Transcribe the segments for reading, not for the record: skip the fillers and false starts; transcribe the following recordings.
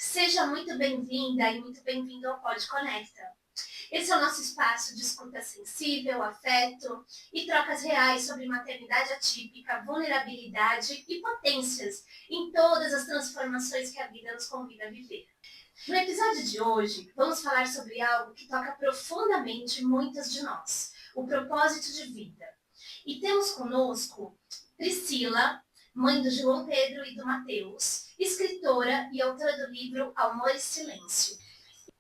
Seja muito bem-vinda e muito bem-vindo ao Pod Conecta. Esse é o nosso espaço de escuta sensível, afeto e trocas reais sobre maternidade atípica, vulnerabilidade e potências em todas as transformações que a vida nos convida a viver. No episódio de hoje, vamos falar sobre algo que toca profundamente muitas de nós, o propósito de vida. E temos conosco Priscila, mãe do João Pedro e do Mateus, escritora e autora do livro Amor e Silêncio.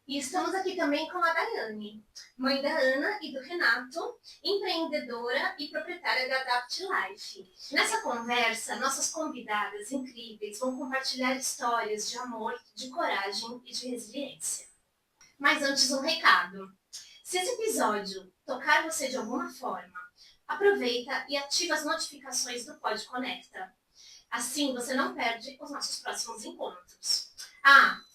E estamos aqui também com a Daiane, mãe da Ana e do Renato, empreendedora e proprietária da Adapt Life. Nessa conversa, nossas convidadas incríveis vão compartilhar histórias de amor, de coragem e de resiliência. Mas antes, um recado. Se esse episódio tocar você de alguma forma, aproveita e ativa as notificações do Pod Conecta. Assim você não perde os nossos próximos encontros.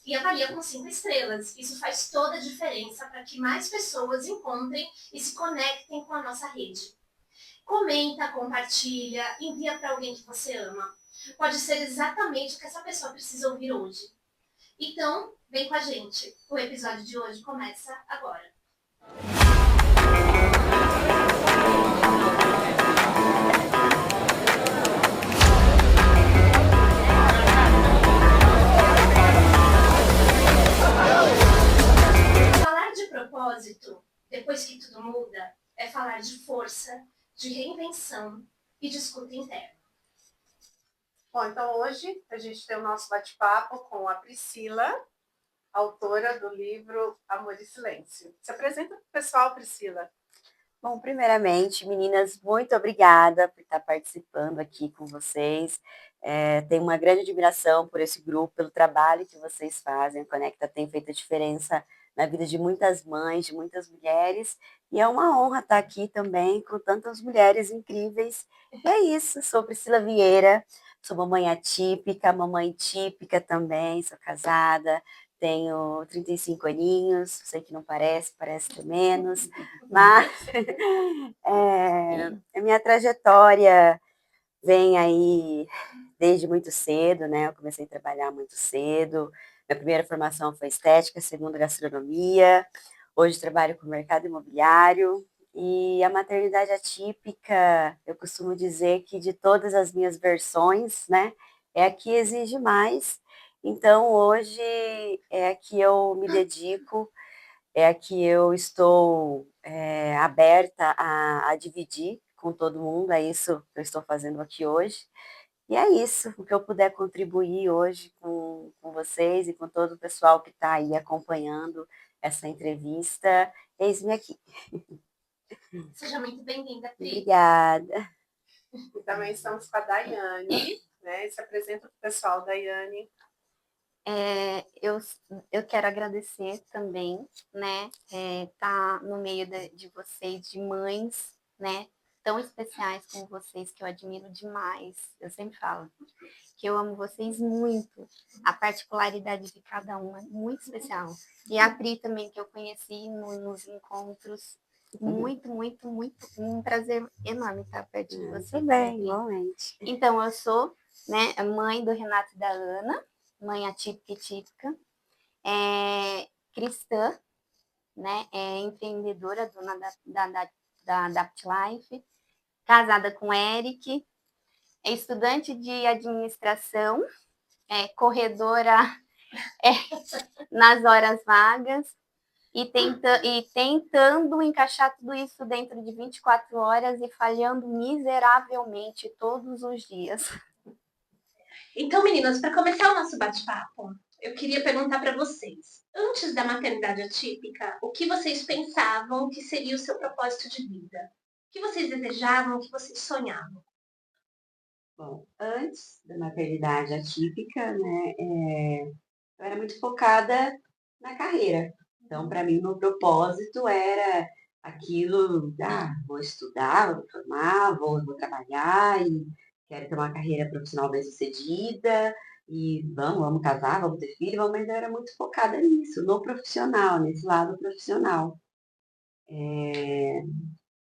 E avalia com 5 estrelas. Isso faz toda a diferença para que mais pessoas encontrem e se conectem com a nossa rede. Comenta, compartilha, envia para alguém que você ama. Pode ser exatamente o que essa pessoa precisa ouvir hoje. Então, vem com a gente. O episódio de hoje começa agora. Falar de propósito, depois que tudo muda, é falar de força, de reinvenção e de escuta interna. Bom, então hoje a gente tem o nosso bate-papo com a Priscila, autora do livro Amor e Silêncio. Se apresenta para o pessoal, Priscila. Bom, primeiramente, meninas, muito obrigada por estar participando aqui com vocês. Tenho uma grande admiração por esse grupo, pelo trabalho que vocês fazem. A Conecta tem feito a diferença na vida de muitas mães, de muitas mulheres. E é uma honra estar aqui também com tantas mulheres incríveis. E é isso, sou Priscila Vieira, sou mamãe atípica, mamãe típica também, sou casada. Tenho 35 aninhos, sei que não parece, parece ter menos, mas a minha trajetória vem aí desde muito cedo, né? Eu comecei a trabalhar muito cedo. Minha primeira formação foi estética, segunda gastronomia. Hoje trabalho com o mercado imobiliário. E a maternidade atípica, eu costumo dizer que de todas as minhas versões, né, é a que exige mais. Então, hoje é a que eu me dedico, é a que eu estou aberta a dividir com todo mundo, é isso que eu estou fazendo aqui hoje. E é isso, o que eu puder contribuir hoje com vocês e com todo o pessoal que está aí acompanhando essa entrevista, eis-me aqui. Seja muito bem-vinda, Pri. Obrigada. E também estamos com a Daiane, né? Se apresenta para o pessoal, Daiane. Eu quero agradecer também, né, tá no meio de vocês, de mães, né, tão especiais como vocês, que eu admiro demais. Eu sempre falo que eu amo vocês muito, a particularidade de cada uma é muito especial. E a Pri também, que eu conheci nos encontros, muito, muito, muito, um prazer enorme estar perto de vocês. Também, igualmente. Então, eu sou, né, a mãe do Renato e da Ana, mãe atípica e típica, cristã, né, empreendedora, dona da Adapt Life, casada com Eric, estudante de administração, corredora nas horas vagas e tentando encaixar tudo isso dentro de 24 horas e falhando miseravelmente todos os dias. Então, meninas, para começar o nosso bate-papo, eu queria perguntar para vocês, antes da maternidade atípica, o que vocês pensavam que seria o seu propósito de vida? O que vocês desejavam, o que vocês sonhavam? Bom, antes da maternidade atípica, né, eu era muito focada na carreira. Então, para mim, meu propósito era aquilo, vou estudar, vou me formar, vou trabalhar e quero ter uma carreira profissional bem-sucedida e vamos casar, vamos ter filho, mas eu era muito focada nisso, no profissional, nesse lado profissional.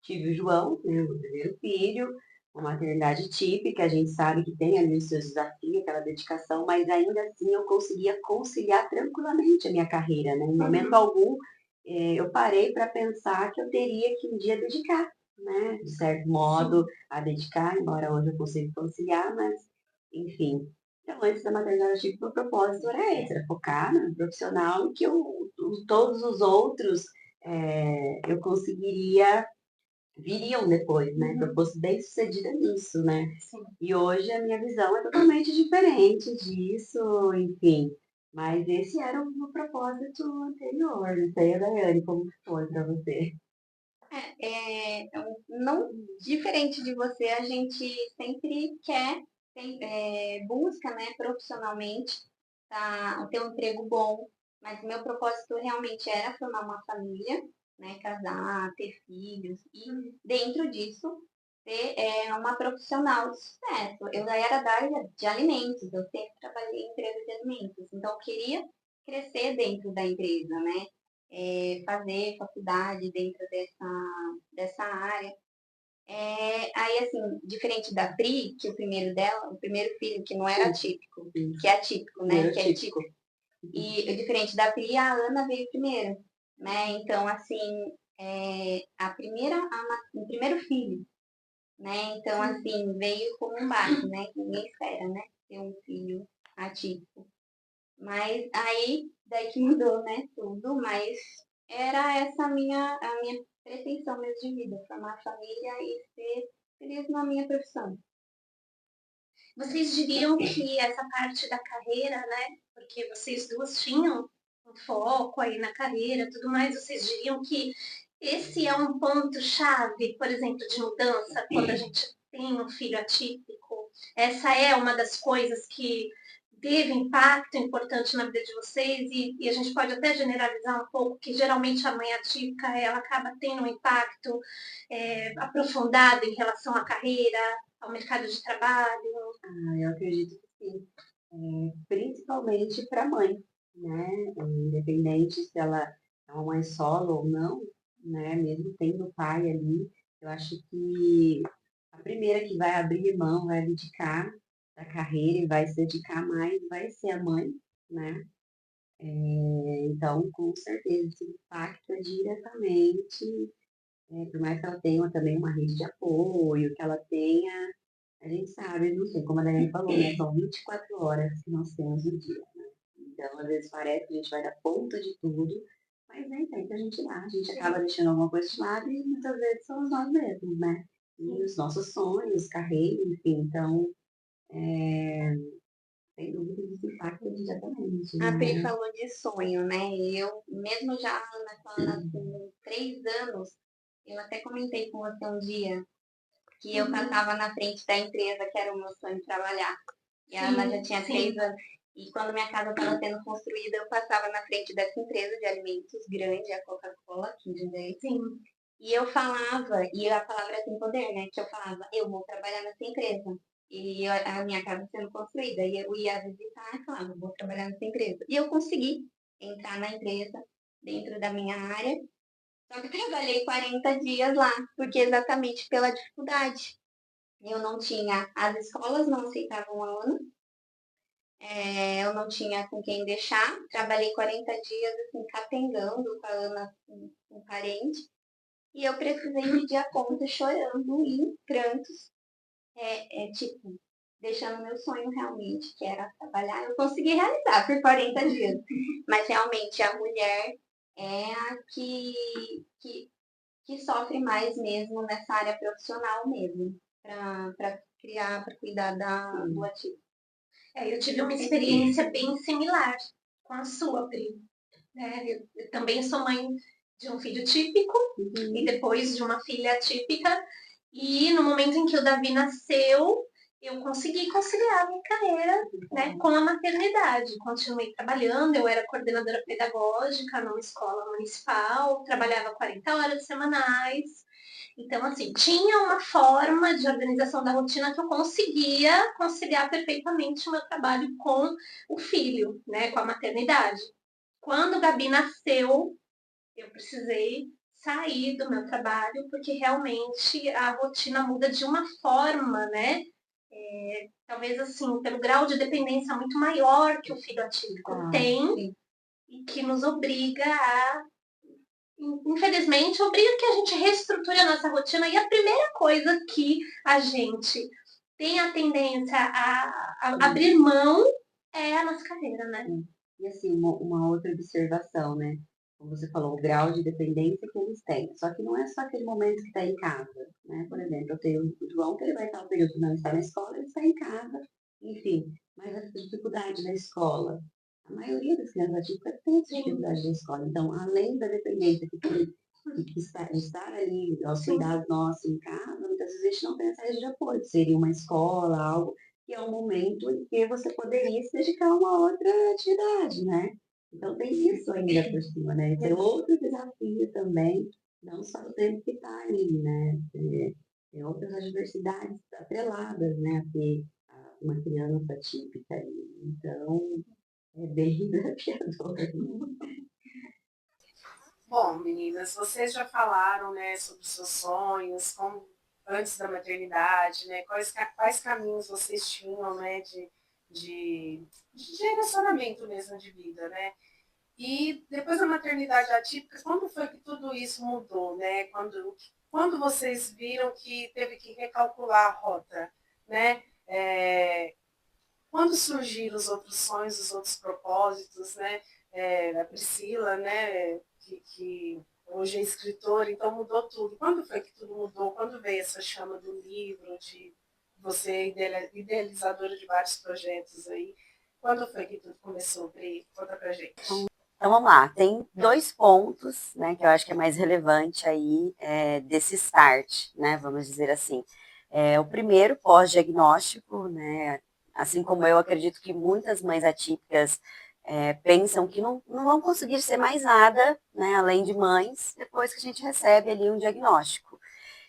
Tive o João, meu primeiro filho, uma maternidade típica, a gente sabe que tem ali os seus desafios, aquela dedicação, mas ainda assim eu conseguia conciliar tranquilamente a minha carreira, né? Em momento algum, eu parei para pensar que eu teria que um dia dedicar, né? De certo modo, a dedicar, embora hoje eu consiga conciliar, mas, enfim. Então, antes da maternidade típica, o propósito era esse, era focar no profissional e que todos os outros eu conseguiria viriam depois, né? Que eu fosse bem sucedida nisso, né? Sim. E hoje a minha visão é totalmente diferente disso, enfim. Mas esse era o meu propósito anterior. Não sei, Daiane, como foi para você? Não diferente de você, a gente sempre quer, busca, né, profissionalmente, ter um emprego bom, mas o meu propósito realmente era formar uma família, né, casar, ter filhos, e dentro disso ser uma profissional de sucesso. Eu já era da área de alimentos, eu sempre trabalhei em empresa de alimentos, então eu queria crescer dentro da empresa, né? Fazer faculdade dentro dessa área. Aí, assim, diferente da Pri, que o primeiro filho que não era atípico, que é atípico, né? Que é típico. E diferente da Pri, a Ana veio primeiro, né? Então, assim, o primeiro filho, né? Então, assim, veio como um baque, né? Que ninguém espera, né? Ter um filho atípico. Mas aí, daí que mudou, né? Tudo, mas era essa a minha pretensão mesmo de vida, formar família e ser feliz na minha profissão. Vocês diriam que essa parte da carreira, né? Porque vocês duas tinham um foco aí na carreira, tudo mais. Vocês diriam que esse é um ponto chave, por exemplo, de mudança quando a gente tem um filho atípico. Essa é uma das coisas que teve impacto importante na vida de vocês e a gente pode até generalizar um pouco que geralmente a mãe atípica ela acaba tendo um impacto aprofundado em relação à carreira, ao mercado de trabalho. Eu acredito que sim. Principalmente para a mãe, né? Independente se ela é uma mãe solo ou não, né? Mesmo tendo o pai ali, eu acho que a primeira que vai abrir mão, vai abdicar da carreira e vai se dedicar mais, vai ser a mãe, né? Então, com certeza, isso impacta diretamente, por mais que ela tenha também uma rede de apoio, que ela tenha, a gente sabe, não sei, como a Daiane falou, né? São 24 horas que nós temos no dia, né? Então, às vezes parece que a gente vai dar conta de tudo, mas nem sempre a gente dá. A gente acaba deixando alguma coisa de lado e muitas vezes somos nós mesmos, né? E os nossos sonhos, carreira, enfim. Então, sem dúvida, isso impacta diretamente, A Pri né? falou de sonho, né? E eu, mesmo já com 3 anos, eu até comentei com você um dia que eu passava na frente da empresa que era o meu sonho trabalhar. E a Ana já tinha 3 anos. E quando minha casa estava sendo construída, eu passava na frente dessa empresa de alimentos grande, a Coca-Cola, aqui em Jundiaí. E eu falava, e a palavra tem poder, né? Que eu falava, eu vou trabalhar nessa empresa. E a minha casa sendo construída. E eu ia visitar e falava, vou trabalhar nessa empresa. E eu consegui entrar na empresa dentro da minha área. Só que eu trabalhei 40 dias lá, porque exatamente pela dificuldade. Eu não tinha, as escolas não aceitavam a Ana, eu não tinha com quem deixar. Trabalhei 40 dias assim, capengando com a Ana, com um parente. E eu precisei pedir a conta chorando em prantos, tipo, deixando meu sonho realmente, que era trabalhar. Eu consegui realizar por 40 dias. Mas realmente a mulher é a que sofre mais mesmo nessa área profissional mesmo, para criar, para cuidar do ativo. Eu tive uma experiência bem similar com a sua, Pri. Eu também sou mãe de um filho típico e depois de uma filha atípica. E no momento em que o Davi nasceu, eu consegui conciliar a minha carreira, né, com a maternidade. Continuei trabalhando, eu era coordenadora pedagógica numa escola municipal, trabalhava 40 horas semanais. Então, assim, tinha uma forma de organização da rotina que eu conseguia conciliar perfeitamente o meu trabalho com o filho, né, com a maternidade. Quando o Gabi nasceu, eu precisei sair do meu trabalho, porque realmente a rotina muda de uma forma, né? Talvez assim, pelo grau de dependência muito maior que o filho atípico tem, sim. e que nos obriga a, infelizmente, obriga que a gente reestruture a nossa rotina. E a primeira coisa que a gente tem a tendência a abrir mão é a nossa carreira, né? E assim, uma outra observação, né? Como você falou, o grau de dependência que eles têm. Só que não é só aquele momento que está em casa, né? Por exemplo, eu tenho o João, que ele vai estar um período que não está na escola, ele está em casa, enfim. Mas a dificuldade da escola. A maioria das crianças atípicas tem essa dificuldade da escola. Então, além da dependência que estar ali aos cuidados nossos em casa, muitas vezes a gente não tem essa rede de apoio. Seria uma escola, algo que é um momento em que você poderia se dedicar a uma outra atividade, né? Então tem isso ainda por cima, né? Tem outro desafio também, não só o tempo que está ali, né? Tem outras adversidades atreladas, né? A ter uma criança típica ali. Então, é bem desafiador. Bom, meninas, vocês já falaram, né, sobre os seus sonhos, como antes da maternidade, né, quais caminhos vocês tinham, né, de direcionamento mesmo de vida, né? E depois da maternidade atípica, quando foi que tudo isso mudou, né? Quando vocês viram que teve que recalcular a rota, né? Quando surgiram os outros sonhos, os outros propósitos, né? A Priscila, né? Que hoje é escritora, então mudou tudo. Quando foi que tudo mudou? Quando veio essa chama do livro, de você idealizadora de vários projetos aí? Quando foi que tudo começou, Pri? Conta pra gente. Então vamos lá, tem 2 pontos, né, que eu acho que é mais relevante aí desse start, né, vamos dizer assim. O primeiro, pós-diagnóstico, né, assim como eu acredito que muitas mães atípicas pensam que não vão conseguir ser mais nada, né, além de mães, depois que a gente recebe ali um diagnóstico.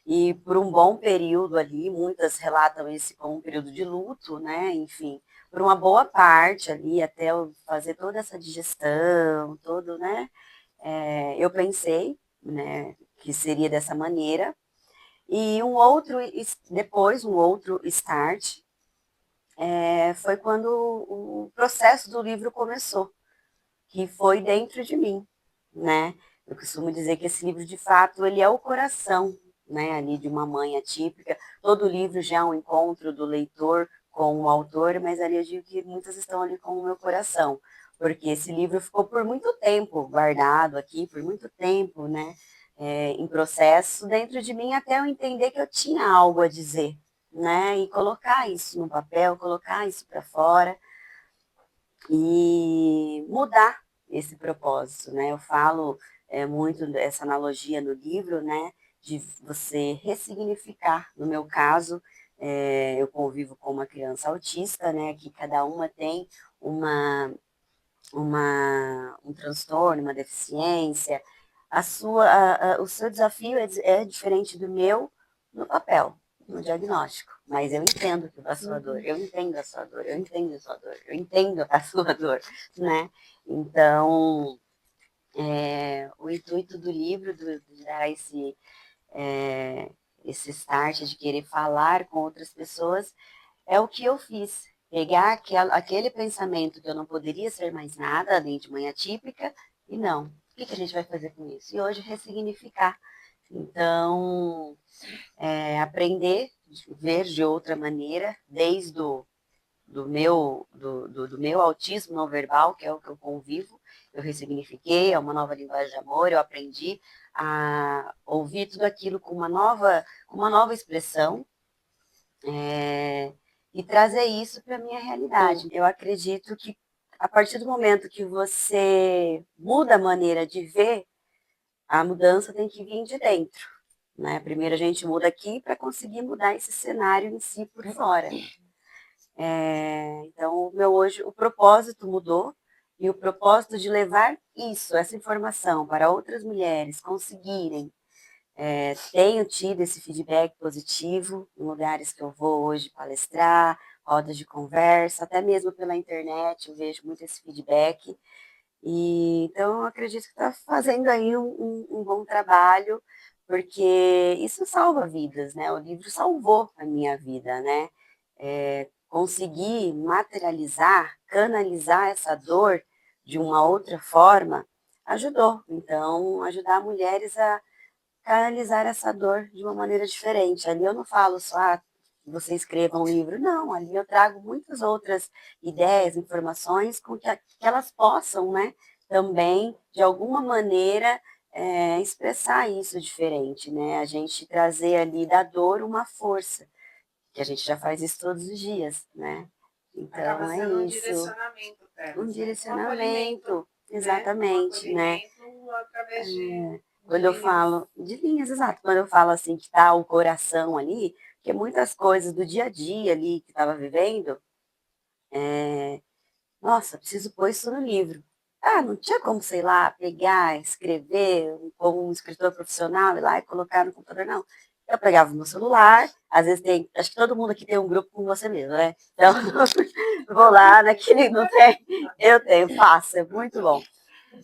E por um bom período ali, muitas relatam esse como um período de luto, né? Enfim, por uma boa parte ali, até eu fazer toda essa digestão, todo, né? Eu pensei, né, que seria dessa maneira. E depois, um outro start, foi quando o processo do livro começou, que foi dentro de mim, né? Eu costumo dizer que esse livro, de fato, ele é o coração, né, ali de uma mãe atípica. Todo livro já é um encontro do leitor com o autor, mas ali eu digo que muitas estão ali com o meu coração, porque esse livro ficou por muito tempo guardado aqui, por muito tempo, né, em processo dentro de mim, até eu entender que eu tinha algo a dizer, né, e colocar isso no papel, colocar isso para fora e mudar esse propósito, né? Eu falo muito dessa analogia no livro, né? De você ressignificar. No meu caso, eu convivo com uma criança autista, né? Que cada uma tem um transtorno, uma deficiência. O seu desafio é diferente do meu no papel, no diagnóstico. Mas eu entendo a sua dor, eu entendo a sua dor, eu entendo a sua dor, eu entendo a sua dor, né? Então, o intuito do livro, de dar esse start, de querer falar com outras pessoas, é o que eu fiz. Pegar aquele pensamento que eu não poderia ser mais nada, além de mãe atípica, e não. O que a gente vai fazer com isso? E hoje ressignificar. Então, aprender, ver de outra maneira, desde do meu autismo não verbal, que é o que eu convivo, eu ressignifiquei, é uma nova linguagem de amor, eu aprendi a ouvir tudo aquilo com uma nova expressão, e trazer isso para a minha realidade. Eu acredito que a partir do momento que você muda a maneira de ver, a mudança tem que vir de dentro, né? Primeiro a gente muda aqui para conseguir mudar esse cenário em si por fora. Então, hoje, o propósito mudou, e o propósito de levar essa informação para outras mulheres conseguirem. Tenho tido esse feedback positivo em lugares que eu vou hoje palestrar, rodas de conversa, até mesmo pela internet, eu vejo muito esse feedback. E, então, eu acredito que está fazendo aí um bom trabalho, porque isso salva vidas, né? O livro salvou a minha vida, né? Conseguir materializar, canalizar essa dor de uma outra forma, ajudou. Então, ajudar mulheres a canalizar essa dor de uma maneira diferente. Ali eu não falo só, que você escreva um livro, não, ali eu trago muitas outras ideias, informações com que elas possam, né, também, de alguma maneira, expressar isso diferente, né? A gente trazer ali da dor uma força, que a gente já faz isso todos os dias, né? Acaba Então é sendo um isso, direcionamento para um elas, né? Um acolhimento, direcionamento, né? Um exatamente, né? acolhimento através de Quando eu linhas. falo de linhas, exato, quando eu falo assim que tá o coração ali, porque muitas coisas do dia a dia ali que estava vivendo, nossa, preciso pôr isso no livro. Não tinha como, sei lá, pegar, escrever como um escritor profissional, ir lá e colocar no computador, não. Eu pegava o meu celular, às vezes tem, acho que todo mundo aqui tem um grupo com você mesmo, né? Então, vou lá naquele, não tem, eu tenho, faço, é muito bom.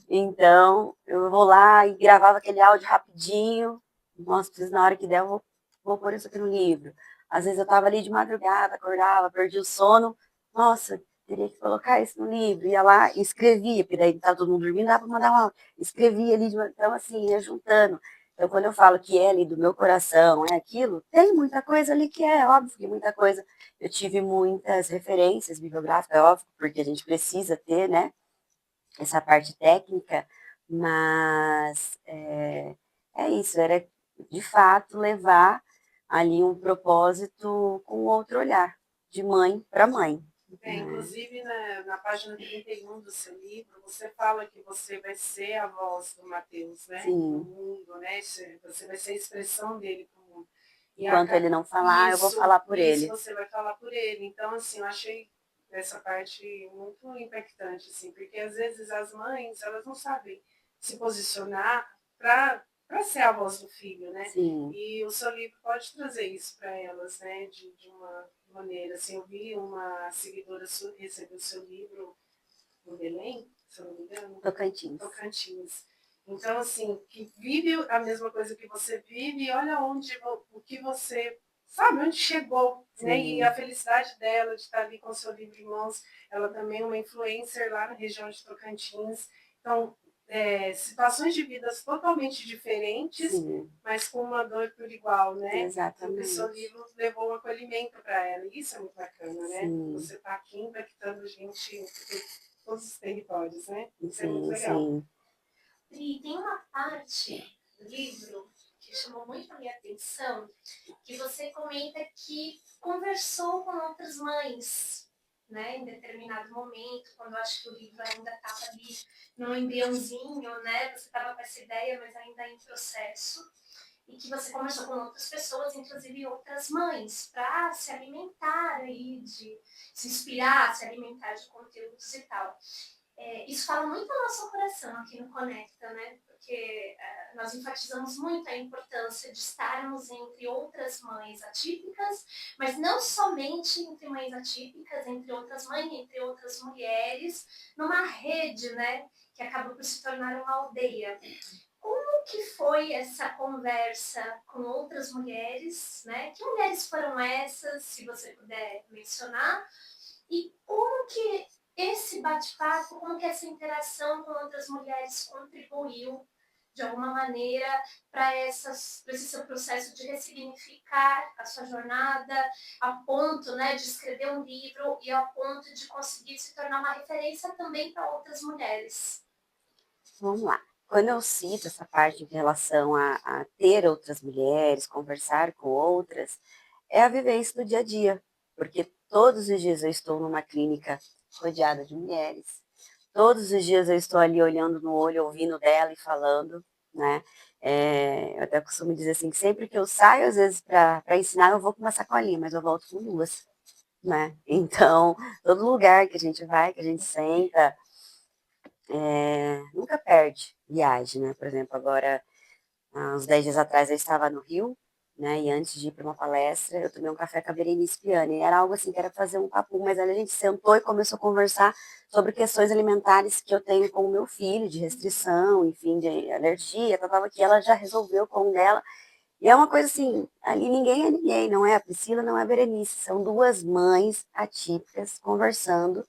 Então, eu vou lá e gravava aquele áudio rapidinho. Nossa, preciso na hora que der, eu vou pôr isso aqui no livro. Às vezes eu estava ali de madrugada, acordava, perdi o sono. Nossa, teria que colocar isso no livro. Ia lá e escrevia, porque daí estava todo mundo dormindo, dava para mandar um áudio. Escrevia ali, então assim, ia juntando. Então, quando eu falo que é ali do meu coração, é aquilo, tem muita coisa ali que é óbvio que muita coisa. Eu tive muitas referências bibliográficas, é óbvio, porque a gente precisa ter, né? Essa parte técnica, mas é isso, era de fato levar ali um propósito com outro olhar, de mãe para mãe. Né? Inclusive, na página 31 do seu livro, você fala que você vai ser a voz do Mateus, né? No Sim, mundo, né? Você vai ser a expressão dele para o mundo. enquanto ele não falar, eu vou Isso, falar por isso ele. você vai falar por ele. Então, assim, eu achei essa parte muito impactante, assim, porque às vezes as mães, elas não sabem se posicionar para ser a voz do filho, né? Sim. E o seu livro pode trazer isso para elas, né? De uma maneira. Assim, eu vi uma seguidora receber o seu livro no Belém, se eu não me engano, Tocantins. Tocantins. Então, assim, que vive a mesma coisa que você vive e olha o que você sabe, onde chegou, né? E a felicidade dela de estar ali com o seu livro em mãos. Ela também é uma influencer lá na região de Tocantins. Então, situações de vidas totalmente diferentes, Sim, mas com uma dor por igual, né? exatamente. E o seu livro levou um acolhimento para ela. E isso é muito bacana, né? Sim. Você está aqui impactando gente por todos os territórios, né? Isso é muito Sim, legal. sim. E tem uma parte do livro que chamou muito a minha atenção, que você comenta que conversou com outras mães, né, em determinado momento, quando eu acho que o livro ainda estava ali no embriãozinho, né, você estava com essa ideia, mas ainda em processo, e que você conversou com outras pessoas, inclusive outras mães, para se alimentar aí, de se inspirar, se alimentar de conteúdos e tal. Isso fala muito ao nosso coração aqui no Conecta, né? Porque nós enfatizamos muito a importância de estarmos entre outras mães atípicas, mas não somente entre mães atípicas, entre outras mães, entre outras mulheres, numa rede, né? Que acaba por se tornar uma aldeia. Como que foi essa conversa com outras mulheres, né? Que mulheres foram essas, se você puder mencionar? E como que esse bate-papo, como que essa interação com outras mulheres contribuiu, de alguma maneira, para esse seu processo de ressignificar a sua jornada, a ponto, né, de escrever um livro e a ponto de conseguir se tornar uma referência também para outras mulheres? Vamos lá. Quando eu cito essa parte em relação a ter outras mulheres, conversar com outras, é a vivência do dia a dia, porque todos os dias eu estou numa clínica rodeada de mulheres, todos os dias eu estou ali olhando no olho, ouvindo dela e falando, né? Eu até costumo dizer assim, que sempre que eu saio, às vezes, para ensinar, eu vou com uma sacolinha, mas eu volto com duas, né? Então, todo lugar que a gente vai, que a gente senta, nunca perde viagem, né? Por exemplo, agora, há uns 10 dias atrás, eu estava no Rio, né? E antes de ir para uma palestra, eu tomei um café com a Berenice Piani. Era algo assim, que era fazer um papo, mas aí a gente sentou e começou a conversar sobre questões alimentares que eu tenho com o meu filho, de restrição, enfim, de alergia, tava que ela já resolveu com o dela. E é uma coisa assim, ali ninguém é ninguém, não é a Priscila, não é a Berenice, são duas mães atípicas conversando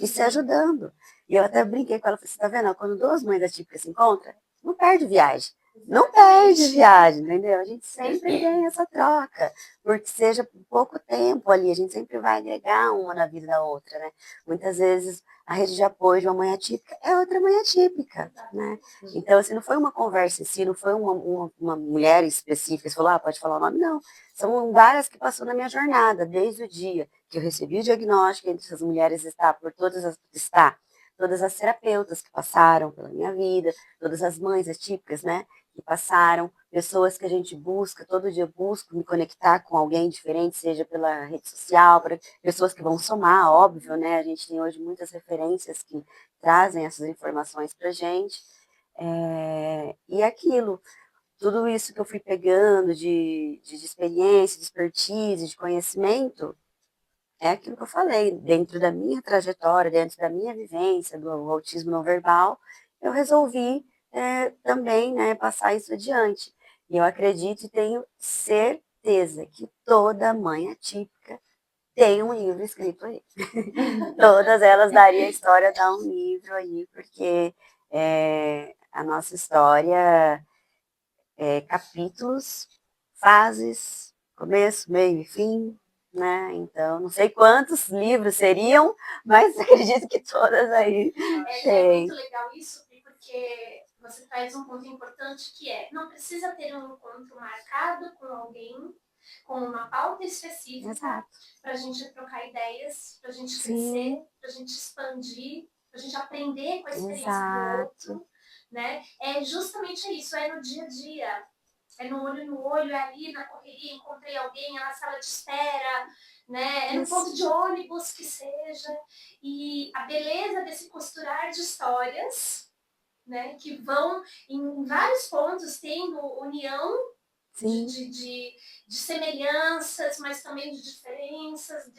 e se ajudando. E eu até brinquei com ela, falei, você tá vendo, quando duas mães atípicas se encontram, não perde viagem. Não perde viagem, entendeu? A gente sempre tem essa troca, porque seja por pouco tempo ali, a gente sempre vai agregar uma na vida da outra, né? Muitas vezes a rede de apoio de uma mãe atípica é outra mãe atípica, né? Então, assim, não foi uma conversa em si, não foi uma mulher específica que falou, pode falar o nome, não. São várias que passou na minha jornada, desde o dia que eu recebi o diagnóstico, entre essas mulheres está todas as terapeutas que passaram pela minha vida, todas as mães atípicas, né, que passaram, pessoas que a gente busca, todo dia eu busco me conectar com alguém diferente, seja pela rede social, pessoas que vão somar, óbvio, né, a gente tem hoje muitas referências que trazem essas informações pra gente, e aquilo, tudo isso que eu fui pegando de experiência, de expertise, de conhecimento, é aquilo que eu falei, dentro da minha trajetória, dentro da minha vivência do autismo não verbal, eu resolvi também, né, passar isso adiante. E eu acredito e tenho certeza que toda mãe atípica tem um livro escrito aí. Todas elas daria a história dar um livro aí, porque a nossa história capítulos, fases, começo, meio e fim, né? Então, não sei quantos livros seriam, mas acredito que todas aí É tem. muito legal isso, porque você traz um ponto importante que não precisa ter um encontro marcado com alguém, com uma pauta específica, para a gente trocar ideias, para a gente crescer, para a gente expandir, para a gente aprender com a experiência do outro, né? É justamente isso, é no dia a dia. É no olho, é ali na correria, encontrei alguém, é na sala de espera, né? É no ponto de ônibus que seja. E a beleza desse costurar de histórias, né? Que vão em vários pontos tendo união de semelhanças, mas também de diferenças,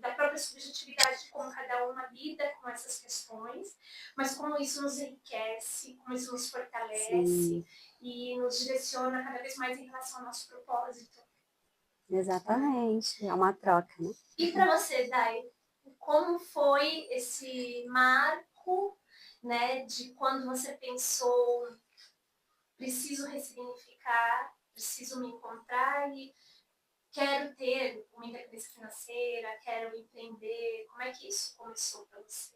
da própria subjetividade de como cada uma lida com essas questões, mas como isso nos enriquece, como isso nos fortalece e nos direciona cada vez mais em relação ao nosso propósito. Exatamente, é uma troca, né? E para você, Dai, como foi esse marco, né, de quando você pensou, preciso ressignificar, preciso me encontrar e quero ter uma independência financeira, quero empreender. Como é que isso começou para você?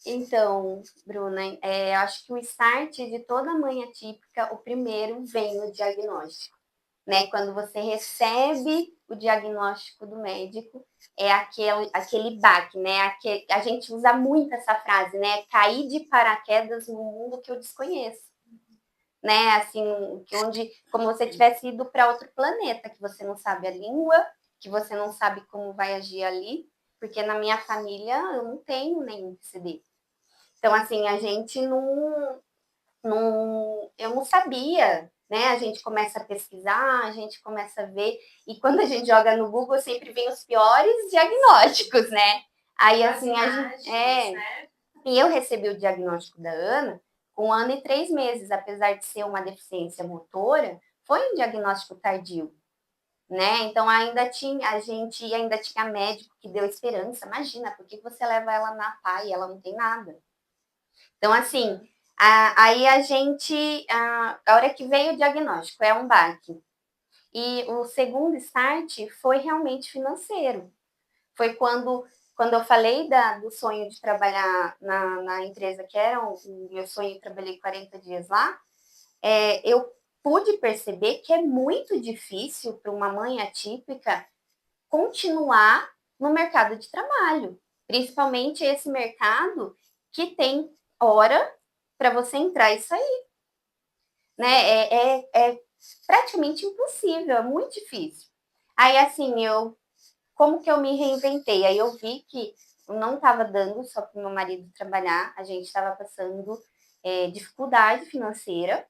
Então, Bruna, eu acho que o start de toda mãe atípica, o primeiro vem no diagnóstico, né? Quando você recebe o diagnóstico do médico, é aquele baque, né? A gente usa muito essa frase, né? Cair de paraquedas no mundo que eu desconheço, né? Assim, onde, como você tivesse ido para outro planeta, que você não sabe a língua, que você não sabe como vai agir ali, porque na minha família eu não tenho nenhum PCD. Então, assim, a gente eu não sabia, né? A gente começa a pesquisar, a gente começa a ver, e quando a gente joga no Google, sempre vem os piores diagnósticos, né? Aí, assim, a gente. Né? E eu recebi o diagnóstico da Ana com 1 ano e 3 meses, apesar de ser uma deficiência motora, foi um diagnóstico tardio. Né? Então a gente ainda tinha médico que deu esperança. Imagina, por que você leva ela na PA e ela não tem nada? Então, assim, aí a hora que veio o diagnóstico, é um baque. E o segundo start foi realmente financeiro. Foi quando eu falei do sonho de trabalhar na empresa que era o meu sonho, trabalhei 40 dias lá, eu pude perceber que é muito difícil para uma mãe atípica continuar no mercado de trabalho, principalmente esse mercado que tem hora para você entrar e sair, né? É praticamente impossível, é muito difícil. Aí, assim, como que eu me reinventei? Aí eu vi que não estava dando só para o meu marido trabalhar, a gente estava passando dificuldade financeira,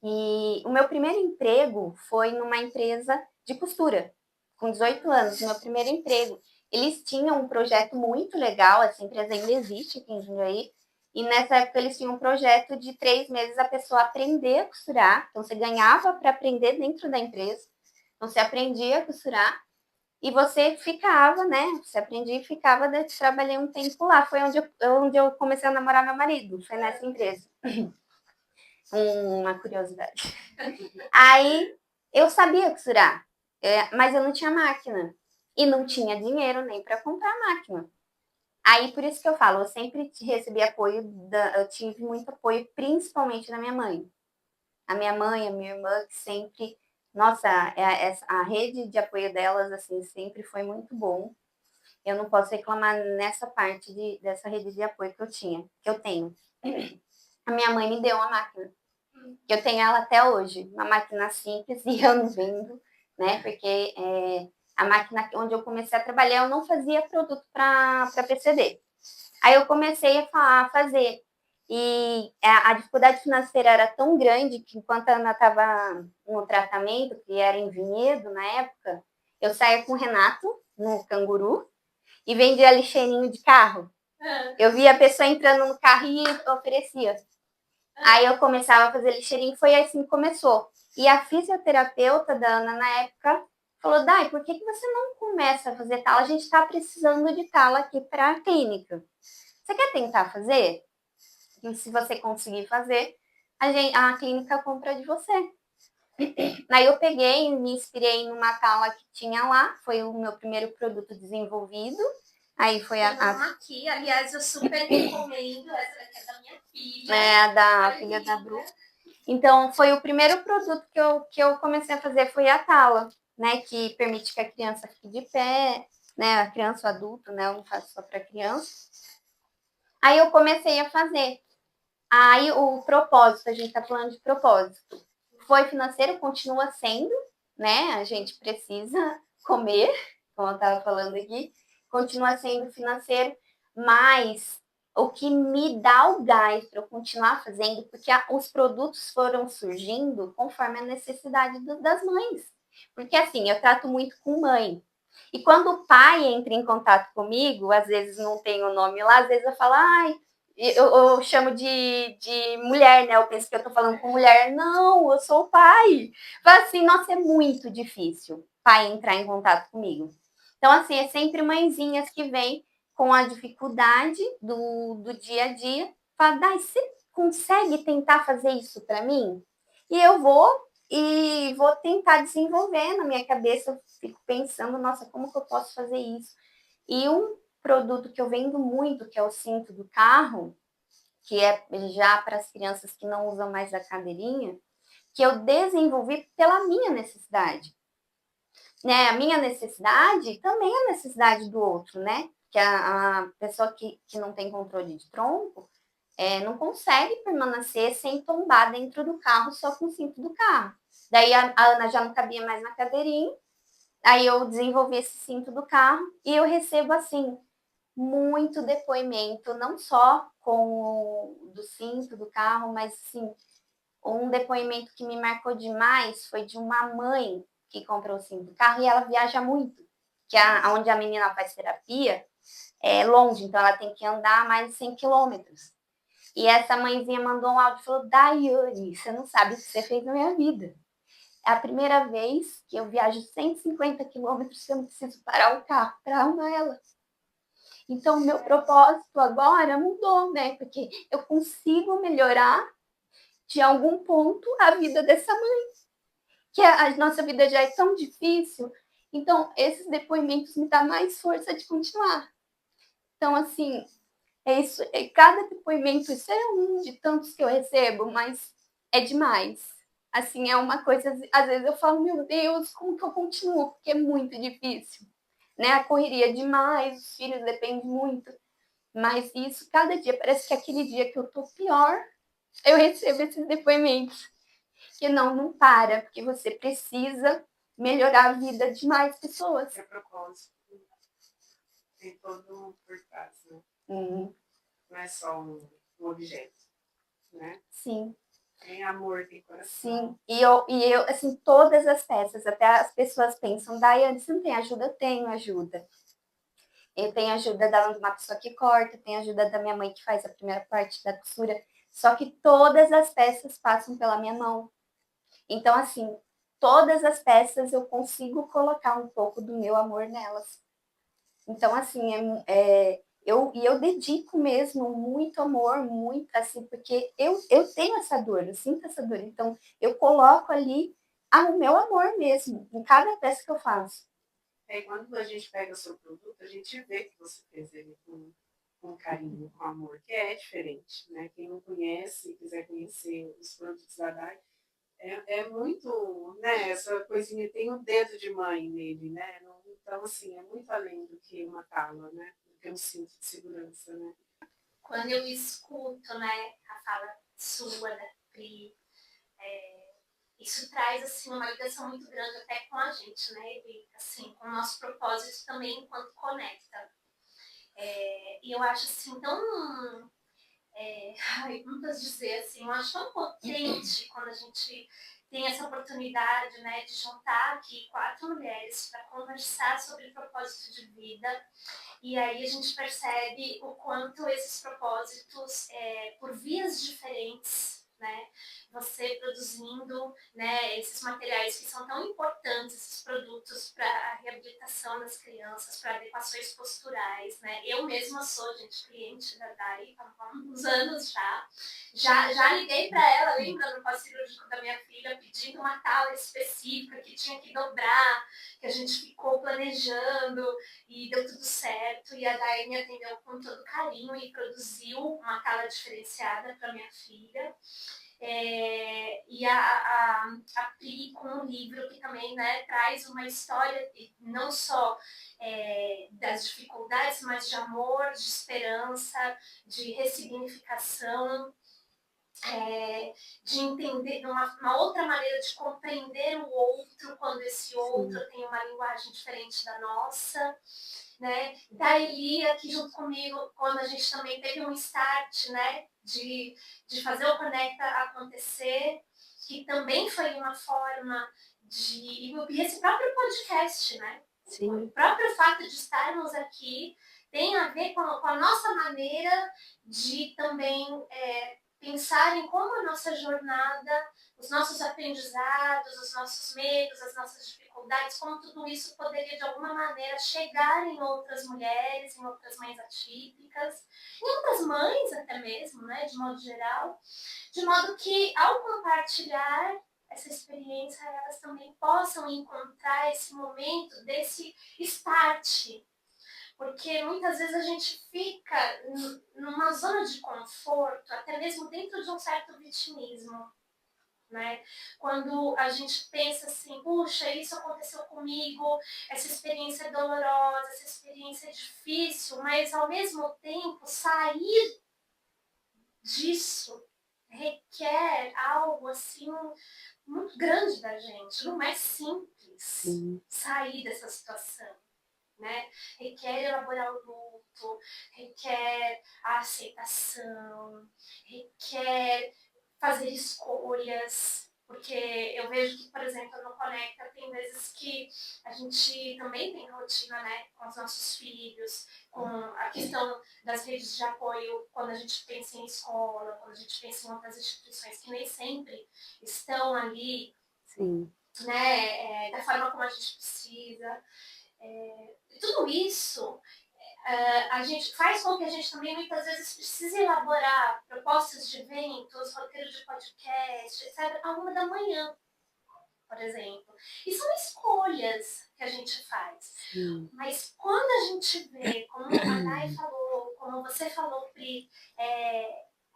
E o meu primeiro emprego foi numa empresa de costura, com 18 anos, meu primeiro emprego. Eles tinham um projeto muito legal, essa empresa ainda existe aqui em Jundiaí, e nessa época eles tinham um projeto de 3 meses a pessoa aprender a costurar, então você ganhava para aprender dentro da empresa, então você aprendia a costurar, e você ficava, né, você aprendia e ficava, trabalhei um tempo lá, foi onde eu comecei a namorar meu marido, foi nessa empresa. Uma curiosidade. Aí eu sabia costurar, mas eu não tinha máquina. E não tinha dinheiro nem para comprar máquina. Aí por isso que eu falo, eu sempre recebi apoio, eu tive muito apoio, principalmente da minha mãe. A minha mãe, a minha irmã, que sempre. Nossa, a rede de apoio delas, assim, sempre foi muito bom. Eu não posso reclamar nessa parte dessa rede de apoio que eu tenho. A minha mãe me deu uma máquina. Eu tenho ela até hoje, uma máquina simples e eu não vendo, né? Porque a máquina onde eu comecei a trabalhar, eu não fazia produto para PCD. Aí eu comecei a fazer. E a dificuldade financeira era tão grande que enquanto a Ana estava no tratamento, que era em Vinhedo na época, eu saía com o Renato no Canguru e vendia lixeirinho de carro. Eu via a pessoa entrando no carro e oferecia. Aí eu começava a fazer lixeirinho, foi assim que começou. E a fisioterapeuta da Ana, na época, falou, Dai, por que você não começa a fazer tala? A gente está precisando de tala aqui para a clínica. Você quer tentar fazer? E se você conseguir fazer, a clínica compra de você. Aí eu peguei, me inspirei numa tala que tinha lá, foi o meu primeiro produto desenvolvido. Aí foi aqui, aliás, eu super recomendo, essa daqui é da minha filha. É, da filha da Bru. Então, foi o primeiro produto que eu comecei a fazer, foi a tala, né? Que permite que a criança fique de pé, né? A criança ou adulto, né? Eu não faço só para criança. Aí eu comecei a fazer. Aí o propósito, a gente tá falando de propósito. Foi financeiro, continua sendo, né? A gente precisa comer, como eu tava falando aqui, continua sendo financeiro, mas o que me dá o gás para eu continuar fazendo, porque os produtos foram surgindo conforme a necessidade das mães. Porque assim, eu trato muito com mãe. E quando o pai entra em contato comigo, às vezes não tem o nome lá, às vezes eu falo, ai, eu chamo de mulher, né? Eu penso que eu tô falando com mulher. Não, eu sou o pai. Fala assim, nossa, é muito difícil pai entrar em contato comigo. Então, assim, é sempre mãezinhas que vêm com a dificuldade do dia a dia. Fala, Dai, você consegue tentar fazer isso para mim? E eu vou tentar desenvolver na minha cabeça. Eu fico pensando, nossa, como que eu posso fazer isso? E um produto que eu vendo muito, que é o cinto do carro, que é já para as crianças que não usam mais a cadeirinha, que eu desenvolvi pela minha necessidade. Né? A minha necessidade também é a necessidade do outro, né? Que a pessoa que não tem controle de tronco não consegue permanecer sem tombar dentro do carro só com o cinto do carro. Daí a Ana já não cabia mais na cadeirinha, aí eu desenvolvi esse cinto do carro e eu recebo assim muito depoimento, não só com do cinto do carro, mas sim, um depoimento que me marcou demais foi de uma mãe que comprou o cinto do carro e ela viaja muito, que onde a menina faz terapia é longe, então ela tem que andar mais de 100 quilômetros. E essa mãezinha mandou um áudio e falou, Daiane, você não sabe o que você fez na minha vida. É a primeira vez que eu viajo 150 quilômetros e eu não preciso parar o carro para arrumar ela. Então, meu propósito agora mudou, né? Porque eu consigo melhorar de algum ponto a vida dessa mãe. Que a nossa vida já é tão difícil. Então, esses depoimentos me dão mais força de continuar. Então, assim, é isso. Cada depoimento, isso é um de tantos que eu recebo, mas é demais. Assim, é uma coisa, às vezes eu falo, meu Deus, como que eu continuo? Porque é muito difícil. Né? A correria é demais, os filhos dependem muito. Mas isso, cada dia, parece que aquele dia que eu tô pior, eu recebo esses depoimentos. Que não para, porque você precisa melhorar a vida de mais pessoas. É propósito. Tem todo por trás, né? Uhum. Não é só um objeto, né? Sim. Tem amor, tem coração. Sim, e eu, assim, todas as peças, até as pessoas pensam, Daiane, você não tem ajuda? Eu tenho ajuda. Eu tenho ajuda de uma pessoa que corta, tenho ajuda da minha mãe que faz a primeira parte da costura, só que todas as peças passam pela minha mão. Então, assim, todas as peças eu consigo colocar um pouco do meu amor nelas. Então, assim, eu dedico mesmo muito amor, muito, assim, porque eu tenho essa dor, eu sinto essa dor. Então, eu coloco ali o meu amor mesmo, em cada peça que eu faço. Quando a gente pega o seu produto, a gente vê que você fez ele com carinho, com amor, que é diferente, né? Quem não conhece e quiser conhecer os produtos da Dai, é muito, né? Essa coisinha tem um dedo de mãe nele, né? Então, assim, é muito além do que uma tala, né? Do que um cinto de segurança, né? Quando eu escuto, né, a fala sua, da Pri, isso traz, assim, uma ligação muito grande até com a gente, né, e, assim, com o nosso propósito também enquanto conecta. E eu acho, assim, tão... como posso dizer, assim, eu acho tão potente quando a gente tem essa oportunidade, né, de juntar aqui 4 mulheres para conversar sobre propósito de vida. E aí a gente percebe o quanto esses propósitos, por vias diferentes, né, você produzindo, né, esses materiais que são tão importantes, esses produtos para a reabilitação das crianças, para adequações posturais, né. Eu mesma sou, gente, cliente da Dai há uns anos já. Já liguei para ela, lembra no pós-cirúrgico da minha filha, pedindo uma tala específica que tinha que dobrar, que a gente ficou planejando e deu tudo certo. E a Dai me atendeu com todo carinho e produziu uma tala diferenciada para minha filha. E a Pri com um livro que também, né, traz uma história não só das dificuldades, mas de amor, de esperança, de ressignificação, de entender uma outra maneira de compreender o outro quando esse outro tem uma linguagem diferente da nossa, né? Da Elia, que junto comigo, quando a gente também teve um start, né, de fazer o Conecta acontecer, que também foi uma forma de... E esse próprio podcast, né? Sim. O próprio fato de estarmos aqui tem a ver com a nossa maneira de também pensar em como a nossa jornada, os nossos aprendizados, os nossos medos, as nossas dificuldades, como tudo isso poderia de alguma maneira chegar em outras mulheres, em outras mães atípicas, em outras mães até mesmo, né, de modo geral, de modo que ao compartilhar essa experiência, elas também possam encontrar esse momento desse start. Porque muitas vezes a gente fica numa zona de conforto, até mesmo dentro de um certo vitimismo, né? Quando a gente pensa assim, puxa, isso aconteceu comigo, essa experiência é dolorosa, essa experiência é difícil, mas ao mesmo tempo sair disso requer algo assim muito grande da gente, não é simples sair dessa situação. Né? Requer elaborar o luto, requer a aceitação, requer fazer escolhas, porque eu vejo que, por exemplo, no Conecta tem vezes que a gente também tem rotina, né, com os nossos filhos, com a questão das redes de apoio, quando a gente pensa em escola, quando a gente pensa em outras instituições que nem sempre estão ali, né, da forma como a gente precisa. Tudo isso a gente faz com que a gente também muitas vezes precise elaborar propostas de eventos, roteiro de podcast, etc., à 1h, por exemplo. E são escolhas que a gente faz. Mas quando a gente vê, como a Nay falou, como você falou, Pri,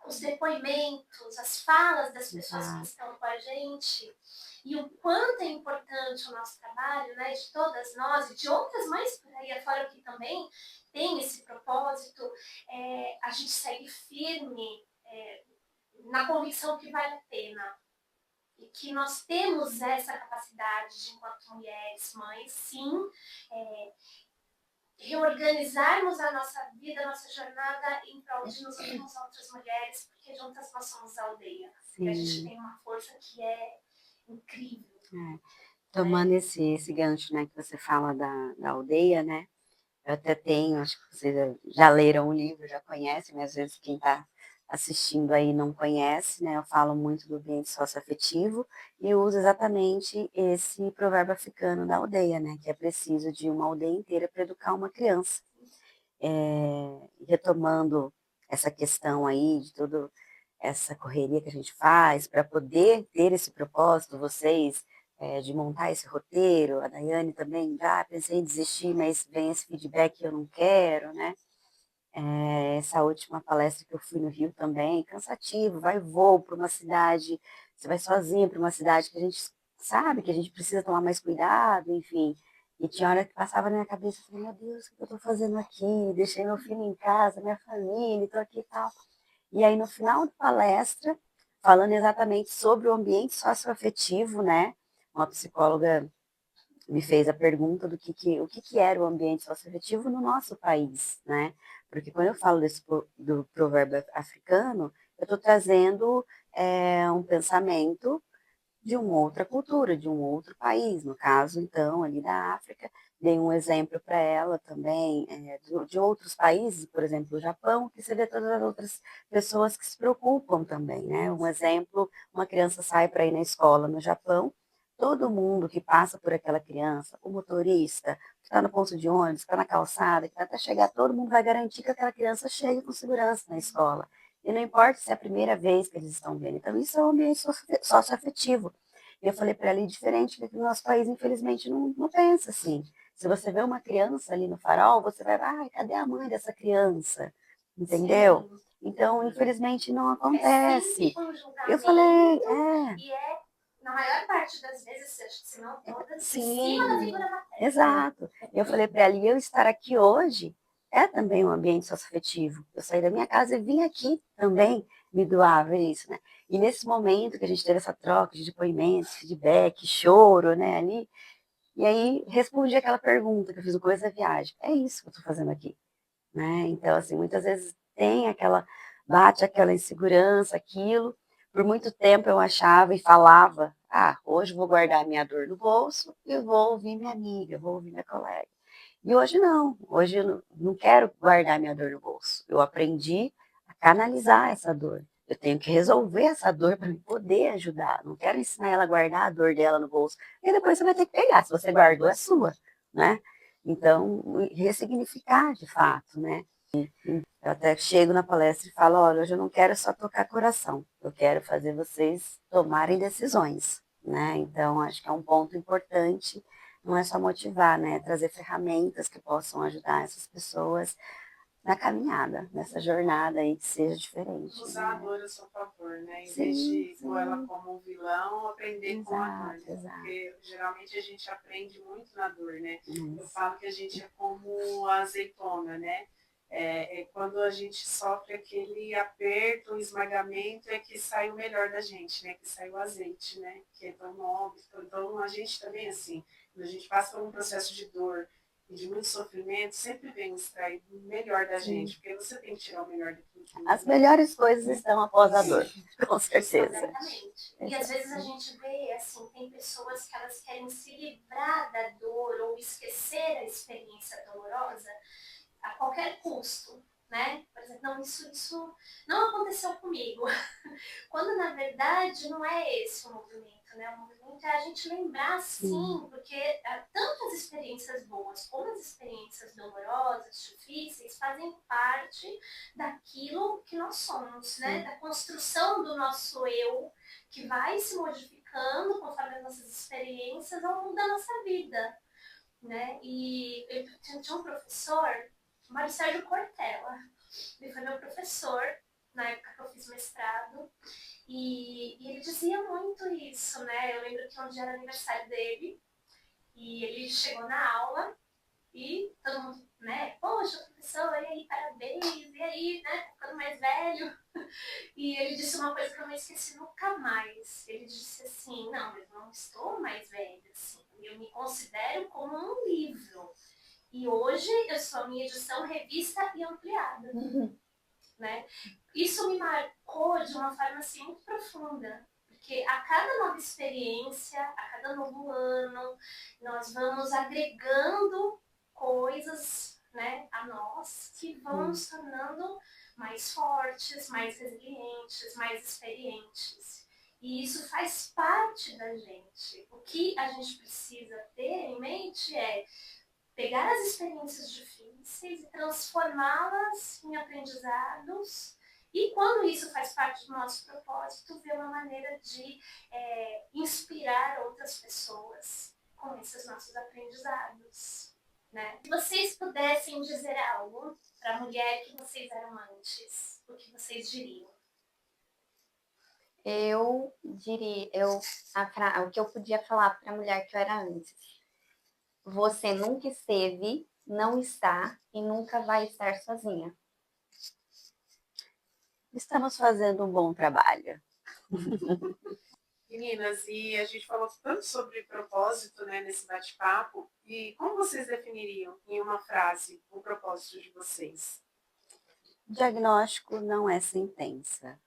os depoimentos, as falas das pessoas que estão com a gente, e o quanto é importante o nosso trabalho, né, de todas nós e de outras mães por aí afora que também tem esse propósito, a gente segue firme na convicção que vale a pena. E que nós temos essa capacidade de, enquanto mulheres, mães, sim, reorganizarmos a nossa vida, a nossa jornada em prol de nos unirmos a outras mulheres, porque juntas nós somos a aldeia. E a gente tem uma força que é incrível. Tomando esse gancho, né, que você fala da aldeia, né? Eu até tenho, acho que vocês já leram o livro, já conhecem, mas às vezes quem está assistindo aí não conhece, né? Eu falo muito do ambiente socioafetivo e uso exatamente esse provérbio africano da aldeia, né? Que é preciso de uma aldeia inteira para educar uma criança. Retomando essa questão aí de toda essa correria que a gente faz para poder ter esse propósito, vocês de montar esse roteiro, a Daiane também, já pensei em desistir, mas vem esse feedback que eu não quero, né? Essa última palestra que eu fui no Rio também, cansativo, vai voo para uma cidade, você vai sozinha para uma cidade que a gente sabe que a gente precisa tomar mais cuidado, enfim. E tinha hora que passava na minha cabeça, eu falei, meu Deus, o que eu estou fazendo aqui? Deixei meu filho em casa, minha família, estou aqui e tal. E aí, no final da palestra, falando exatamente sobre o ambiente socioafetivo, né? Uma psicóloga me fez a pergunta o que era o ambiente socioafetivo no nosso país, né? Porque quando eu falo do provérbio africano, eu estou trazendo um pensamento de uma outra cultura, de um outro país, no caso, então, ali da África. Dei um exemplo para ela também de outros países, por exemplo, o Japão, que você vê todas as outras pessoas que se preocupam também, né? Um exemplo, uma criança sai para ir na escola no Japão, todo mundo que passa por aquela criança, o motorista, que está no ponto de ônibus, que está na calçada, que está até chegar, todo mundo vai garantir que aquela criança chegue com segurança na escola. E não importa se é a primeira vez que eles estão vendo. Então, isso é um ambiente socioafetivo. E eu falei para ela, diferente que o nosso país, infelizmente, não pensa assim. Se você vê uma criança ali no farol, você vai, cadê a mãe dessa criança? Entendeu? Sim. Então, infelizmente, não É acontece. sempre um julgamento, Eu falei, e na maior parte das vezes, se não todas, sim, em cima da figura materna. exato. Eu falei para ela, e eu estar aqui hoje é também um ambiente socioafetivo. Eu saí da minha casa e vim aqui também me doar, ver isso, né? E nesse momento que a gente teve essa troca de depoimentos, feedback, choro, né, ali, e aí respondi aquela pergunta que eu fiz no começo da viagem. É isso que eu estou fazendo aqui, né? Então, assim, muitas vezes bate aquela insegurança, aquilo. Por muito tempo eu achava e falava, hoje vou guardar minha dor no bolso e vou ouvir minha amiga, vou ouvir minha colega. E hoje não, hoje eu não quero guardar minha dor no bolso. Eu aprendi a canalizar essa dor. Eu tenho que resolver essa dor para poder ajudar. Não quero ensinar ela a guardar a dor dela no bolso. E depois você vai ter que pegar. Se você guardou, é sua, né? Então, ressignificar de fato, né? Eu até chego na palestra e falo, olha, hoje eu não quero só tocar coração. Eu quero fazer vocês tomarem decisões, né? Então, acho que é um ponto importante. Não é só motivar, né? Trazer ferramentas que possam ajudar essas pessoas na caminhada, nessa jornada aí que seja diferente. Usar a dor a seu favor, né? Em Sim, vez de sim. pôr ela como um vilão, aprender com a dor, né? Exato. Porque geralmente a gente aprende muito na dor, né? Isso. Eu falo que a gente é como a azeitona, né? Quando a gente sofre aquele aperto, o esmagamento, é que sai o melhor da gente, né? Que sai o azeite, né? Que é tão nobre. Então a gente também, assim, quando a gente passa por um processo de dor e de muito sofrimento, sempre vem extrair o melhor da gente, porque você tem que tirar o melhor de tudo. As melhores coisas estão após a dor, com certeza. Exatamente. E às vezes a gente vê, assim, tem pessoas que elas querem se livrar da dor ou esquecer a experiência dolorosa a qualquer custo, né? Por exemplo, não, isso não aconteceu comigo. Quando, na verdade, não é esse o movimento, né? O movimento é a gente lembrar, sim, porque tanto as experiências boas como as experiências dolorosas, difíceis, fazem parte daquilo que nós somos, né? Da construção do nosso eu, que vai se modificando conforme as nossas experiências ao longo da nossa vida, né? E eu tinha um professor, Mário Sérgio Cortella, ele foi meu professor na época que eu fiz mestrado, e ele dizia muito isso, né? Eu lembro que um dia era aniversário dele, e ele chegou na aula, e todo mundo, né? Poxa, professor, e aí, parabéns, e aí, né? Tá ficando mais velho. E ele disse uma coisa que eu não esqueci nunca mais. Ele disse assim, não, eu não estou mais velho, assim. Eu me considero como um livro. E hoje eu sou a minha edição revista e ampliada, né? Isso me marcou de uma forma assim muito profunda, porque a cada nova experiência, a cada novo ano, nós vamos agregando coisas, né, a nós que vão nos tornando mais fortes, mais resilientes, mais experientes. E isso faz parte da gente. O que a gente precisa ter em mente é pegar as experiências difíceis e transformá-las em aprendizados. E quando isso faz parte do nosso propósito, ver uma maneira de inspirar outras pessoas com esses nossos aprendizados. Né? Se vocês pudessem dizer algo para a mulher que vocês eram antes, o que vocês diriam? Eu diria, o que eu podia falar para a mulher que eu era antes. Você nunca esteve, não está e nunca vai estar sozinha. Estamos fazendo um bom trabalho. Meninas, e a gente falou tanto sobre propósito, né, nesse bate-papo, e como vocês definiriam em uma frase o propósito de vocês? Diagnóstico não é sentença.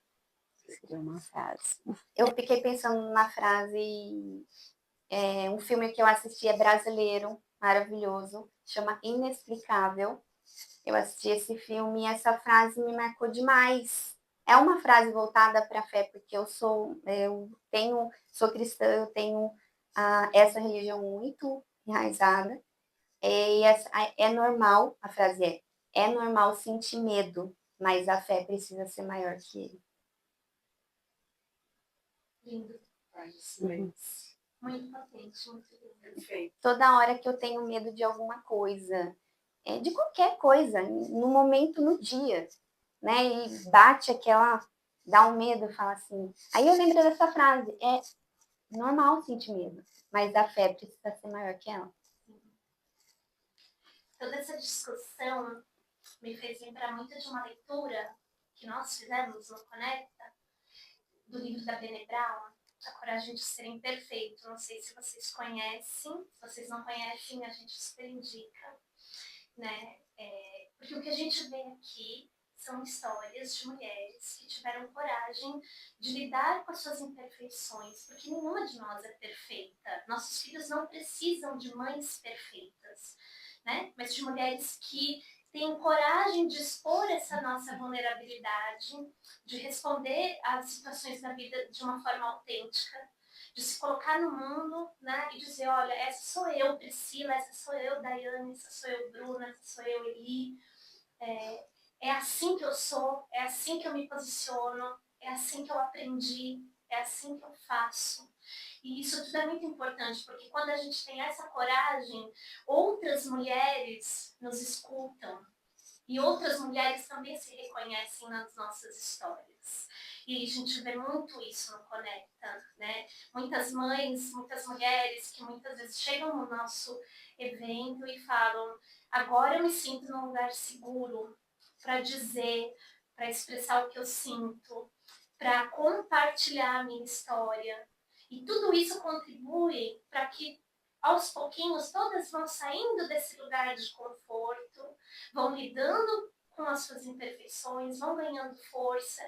Seria uma frase. Eu fiquei pensando na frase, um filme que eu assisti é brasileiro, maravilhoso, chama Inexplicável. Eu assisti esse filme e essa frase me marcou demais. É uma frase voltada para a fé, porque sou cristã, eu tenho essa religião muito enraizada. É normal, a frase é normal sentir medo, mas a fé precisa ser maior que ele. Lindo. Muito potente, muito lindo. Perfeito. Toda hora que eu tenho medo de alguma coisa, de qualquer coisa, no momento, no dia, né? E bate dá um medo, fala assim. Aí eu lembro dessa frase, é normal sentir medo, mas a fé precisa ser maior que ela. Toda essa discussão me fez lembrar muito de uma leitura que nós fizemos no Conecta, do livro da Brené Brown, A Coragem de Ser Imperfeito. Não sei se vocês conhecem, se vocês não conhecem, a gente super indica, né? Porque o que a gente vê aqui são histórias de mulheres que tiveram coragem de lidar com as suas imperfeições, porque nenhuma de nós é perfeita. Nossos filhos não precisam de mães perfeitas, né? Mas de mulheres que têm coragem de expor essa nossa vulnerabilidade, de responder às situações da vida de uma forma autêntica, de se colocar no mundo, né, e dizer, olha, essa sou eu, Priscila, essa sou eu, Daiane, essa sou eu, Bruna, essa sou eu, Eli. É assim que eu sou, é assim que eu me posiciono, é assim que eu aprendi, é assim que eu faço. E isso tudo é muito importante, porque quando a gente tem essa coragem, outras mulheres nos escutam. E outras mulheres também se reconhecem nas nossas histórias. E a gente vê muito isso no Conecta, né? Muitas mães, muitas mulheres que muitas vezes chegam no nosso evento e falam: agora eu me sinto num lugar seguro para dizer, para expressar o que eu sinto, para compartilhar a minha história. E tudo isso contribui para que, aos pouquinhos, todas vão saindo desse lugar de conforto, vão lidando com as suas imperfeições, vão ganhando força,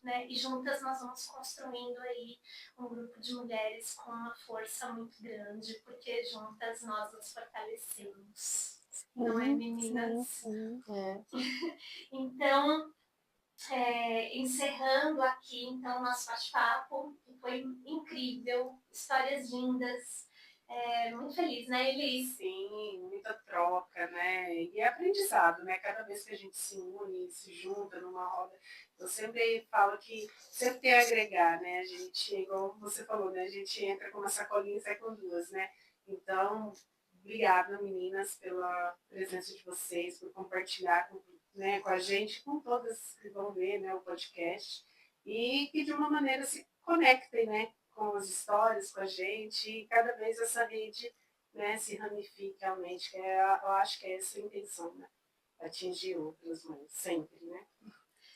né? E juntas nós vamos construindo aí um grupo de mulheres com uma força muito grande, porque juntas nós nos fortalecemos. Não é, meninas? Sim. Então, encerrando aqui, então, nosso bate-papo, foi incrível, histórias lindas, muito feliz, né, Elis? Sim, muita troca, né? E é aprendizado, né? Cada vez que a gente se une, se junta numa roda, eu sempre falo que sempre tem a agregar, né? A gente, igual você falou, né? A gente entra com uma sacolinha e sai com duas, né? Então, obrigada, meninas, pela presença de vocês, por compartilhar com a gente, com todas que vão ver, né, o podcast, e que de uma maneira se conectem, né, com as histórias, com a gente, e cada vez essa rede, né, se ramifique realmente, que eu acho que é essa a intenção, né, atingir outras mães, sempre, né.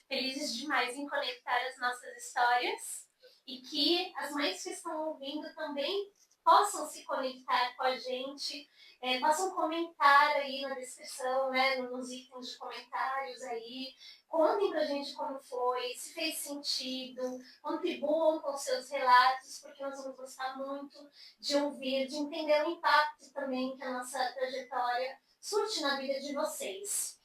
Felizes demais em conectar as nossas histórias e que as mães que estão ouvindo também possam se conectar com a gente, possam comentar aí na descrição, né, nos itens de comentários aí, contem pra gente como foi, se fez sentido, contribuam com seus relatos, porque nós vamos gostar muito de ouvir, de entender o impacto também que a nossa trajetória surte na vida de vocês.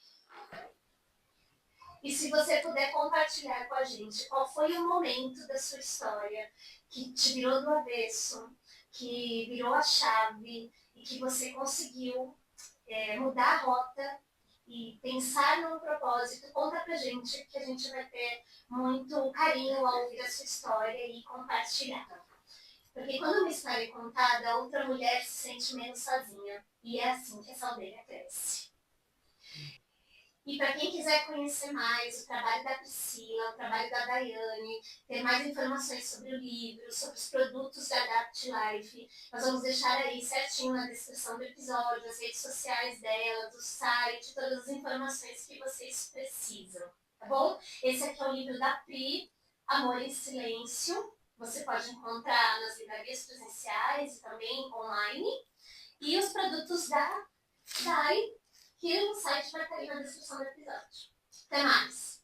E se você puder compartilhar com a gente qual foi o momento da sua história que te virou do avesso, que virou a chave e que você conseguiu mudar a rota e pensar num propósito, conta pra gente que a gente vai ter muito carinho ao ouvir a sua história e compartilhar. Porque quando uma história é contada, outra mulher se sente menos sozinha. E é assim que essa aldeia cresce. E para quem quiser conhecer mais o trabalho da Priscila, o trabalho da Daiane, ter mais informações sobre o livro, sobre os produtos da Adapt Life, nós vamos deixar aí certinho na descrição do episódio, as redes sociais dela, do site, todas as informações que vocês precisam, tá bom? Esse aqui é o livro da Pri, Amor em Silêncio. Você pode encontrar nas livrarias presenciais e também online. E os produtos da Dai, que o site vai estar aí na descrição do episódio. Até mais!